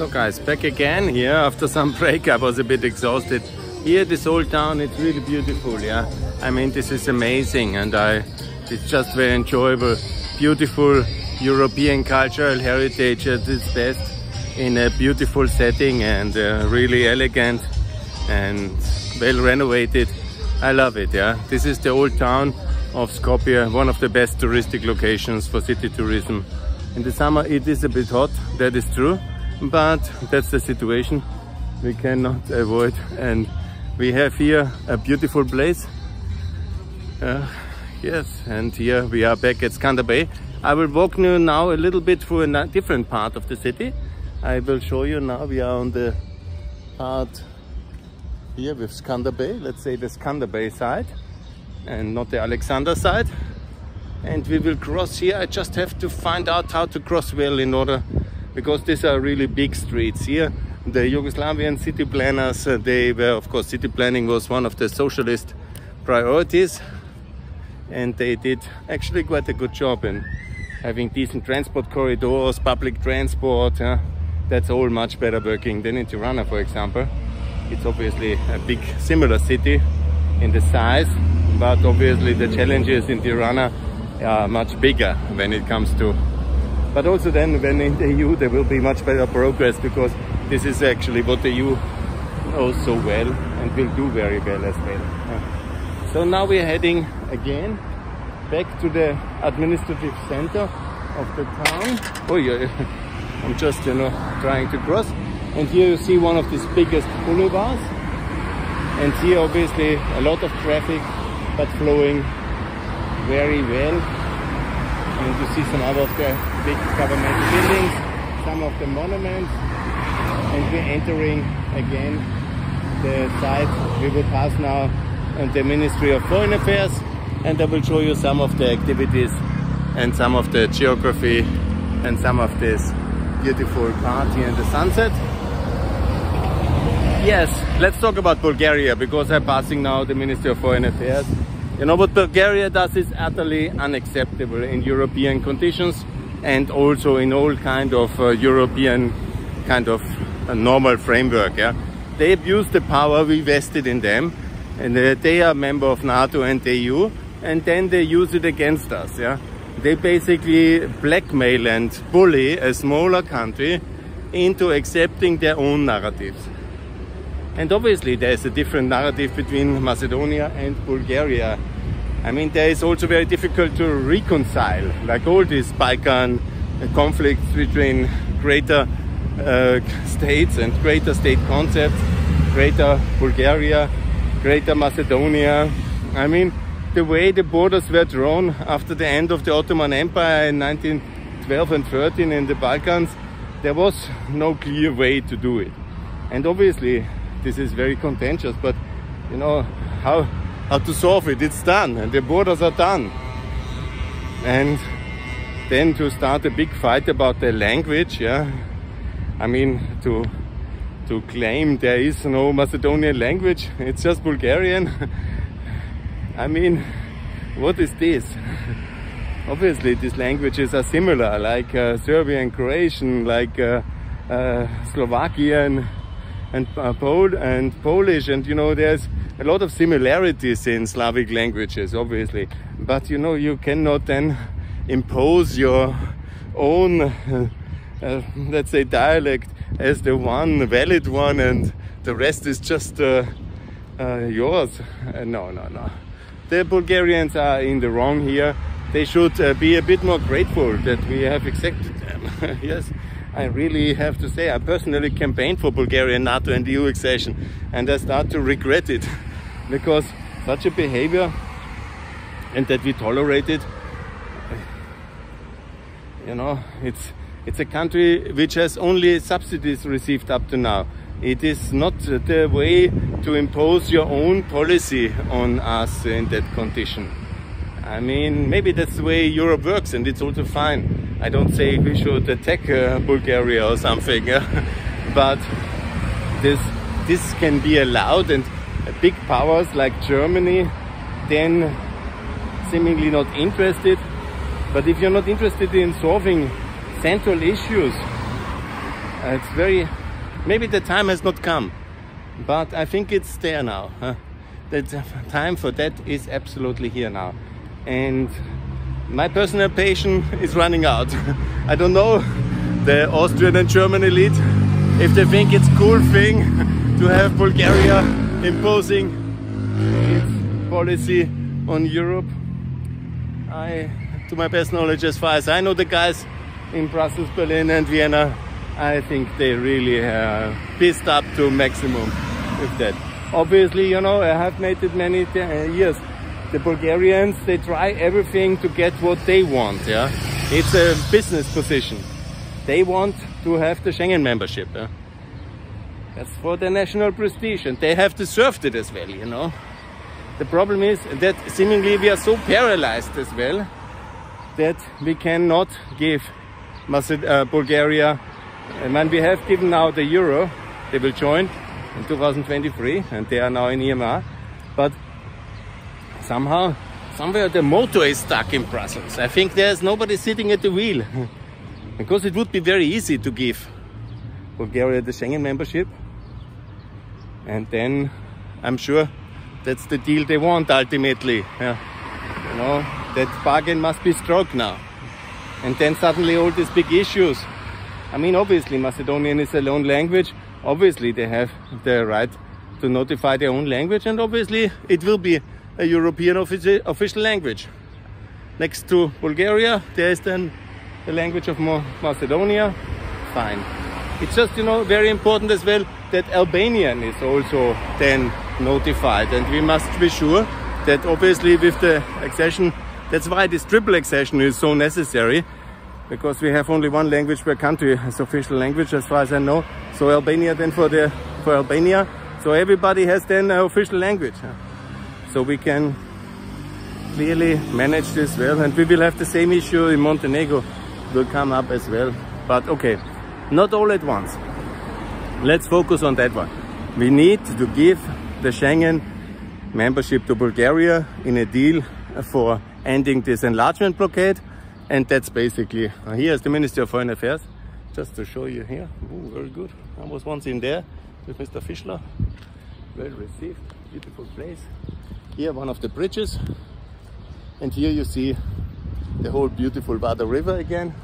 So guys, back again here after some break. I was a bit exhausted. Here, this old town, it's really beautiful, yeah. I mean, this is amazing, and it's just very enjoyable. Beautiful European cultural heritage at its best in a beautiful setting, and really elegant and well renovated. I love it, yeah. This is the old town of Skopje, one of the best touristic locations for city tourism. In the summer it is a bit hot, that is true, but that's the situation we cannot avoid. And we have here a beautiful place. Yes, and here we are back at Schengen Bay. I will walk you now a little bit through a different part of the city. I will show you now. We are on the part here with Schengen Bay, let's say the Schengen Bay side and not the Alexander side. And we will cross here. I just have to find out how to cross well in order, because these are really big streets here. The Yugoslavian city planners, they were, of course, city planning was one of the socialist priorities, and they did actually quite a good job in having decent transport corridors, public transport. That's all much better working than in Tirana, for example. It's obviously a big similar city in the size, but obviously the challenges in Tirana are much bigger when it comes to, but also then when in the EU there will be much better progress, because this is actually what the EU knows so well and will do very well as well. So now we're heading again back to the administrative center of the town. Oh yeah, I'm just, you know, trying to cross. And here you see one of these biggest boulevards. And here obviously a lot of traffic, but flowing very well. And you see some other of the big governmental buildings, some of the monuments. And we're entering again the site. We will pass now on the Ministry of Foreign Affairs, and I will show you some of the activities and some of the geography and some of this beautiful part here in the sunset. Yes, let's talk about Bulgaria, because I'm passing now the Ministry of Foreign Affairs. You know, what Bulgaria does is utterly unacceptable in European conditions, and also in all kind of European kind of a normal framework. Yeah, they abuse the power we vested in them, and they are a member of NATO and the EU, and then they use it against us. Yeah, they basically blackmail and bully a smaller country into accepting their own narratives. And obviously there is a different narrative between Macedonia and Bulgaria. I mean, there is also very difficult to reconcile, like all these Balkan conflicts between greater states and greater state concepts, greater Bulgaria, greater Macedonia. I mean, the way the borders were drawn after the end of the Ottoman Empire in 1912 and 13 in the Balkans, there was no clear way to do it. And obviously this is very contentious, but you know how to solve it. It's done, and the borders are done. And then to start a big fight about the language, yeah, I mean, to claim there is no Macedonian language, it's just Bulgarian. I mean, what is this? Obviously these languages are similar, like Serbian, Croatian, like Slovakian and Polish, and you know, there's a lot of similarities in Slavic languages, obviously, but you know, you cannot then impose your own let's say dialect as the one valid one, and the rest is just yours. No. The Bulgarians are in the wrong here. They should be a bit more grateful that we have accepted them. Yes, I really have to say, I personally campaigned for Bulgarian NATO and EU accession, and I start to regret it, because such a behavior, and that we tolerate it, you know, it's a country which has only subsidies received up to now. It is not the way to impose your own policy on us in that condition. I mean, maybe that's the way Europe works, and it's also fine. I don't say we should attack Bulgaria or something, but this can be allowed, and big powers like Germany then seemingly not interested. But if you're not interested in solving central issues, It's very, maybe the time has not come, but I think it's there now. The time for that is absolutely here now. And my personal patience is running out. I don't know the Austrian and German elite, if they think it's a cool thing to have Bulgaria imposing its policy on Europe. To my best knowledge, as far as I know the guys in Brussels, Berlin and Vienna, I think they really pissed up to maximum with that. Obviously, you know, I have made it many years. The Bulgarians, they try everything to get what they want. Yeah, it's a business position. They want to have the Schengen membership. Yeah? That's for the national prestige, and they have deserved it as well. You know, the problem is that seemingly we are so paralyzed as well that we cannot give Bulgaria. And when we have given now the euro, they will join in 2023, and they are now in EMR. But somewhere the motor is stuck in Brussels. I think there's nobody sitting at the wheel. Because it would be very easy to give Bulgaria the Schengen membership. And then I'm sure that's the deal they want ultimately. Yeah. You know, that bargain must be struck now. And then suddenly all these big issues. I mean, obviously Macedonian is a lone language. Obviously they have the right to notify their own language, and obviously it will be a European official language. Next to Bulgaria, there is then the language of Macedonia. Fine. It's just, you know, very important as well that Albanian is also then notified, and we must be sure that obviously with the accession, that's why this triple accession is so necessary, because we have only one language per country as official language, as far as I know. So Albania then for Albania, so everybody has then an official language. So we can clearly manage this well, and we will have the same issue in Montenegro, will come up as well. But okay, not all at once. Let's focus on that one. We need to give the Schengen membership to Bulgaria in a deal for ending this enlargement blockade. And that's basically, here's the Ministry of Foreign Affairs, just to show you here. Ooh, very good. I was once in there with Mr. Fischler. Well received, beautiful place. Here one of the bridges. And here you see the whole beautiful Vardar River again.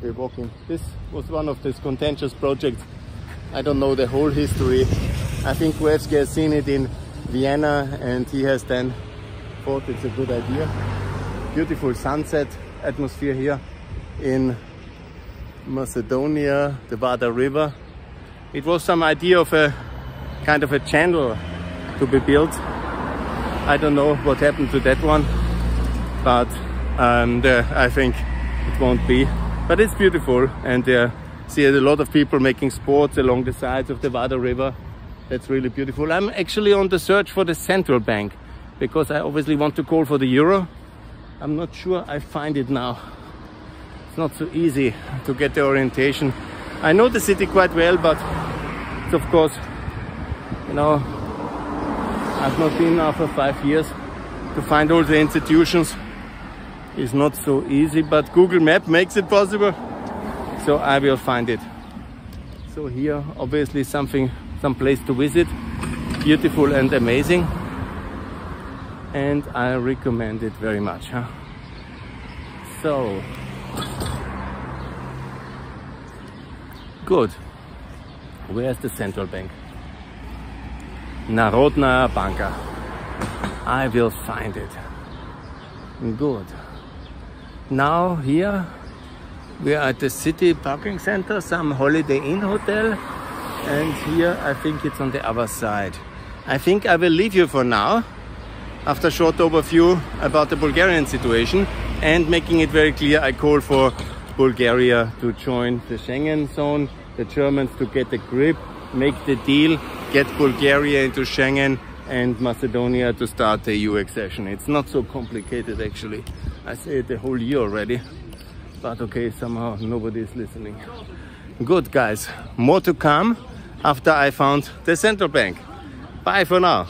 We're walking. This was one of these contentious projects. I don't know the whole history. I think Gruevski has seen it in Vienna, and he has then thought it's a good idea. Beautiful sunset atmosphere here in Macedonia, the Vardar River. It was some idea of a kind of a channel to be built. I don't know what happened to that one, but I think it won't be. But it's beautiful, and see a lot of people making sports along the sides of the Vardar River. That's really beautiful. I'm actually on the search for the central bank, because I obviously want to call for the euro. I'm not sure I find it now. It's not so easy to get the orientation. I know the city quite well, but it's, of course, you know, I've not been now for 5 years. To find all the institutions is not so easy, but Google Map makes it possible, so I will find it. So here, obviously some place to visit, beautiful and amazing, and I recommend it very much. So good. Where's the central bank? Narodna Banka. I will find it. Good. Now here we are at the city parking center, some Holiday Inn hotel, and here I think it's on the other side. I think I will leave you for now after a short overview about the Bulgarian situation, and making it very clear, I call for Bulgaria to join the Schengen zone, the Germans to get a grip, make the deal, get Bulgaria into Schengen, and Macedonia to start the EU accession. It's not so complicated actually. I say it the whole year already, but okay, somehow nobody is listening. Good guys, more to come after I found the central bank. Bye for now.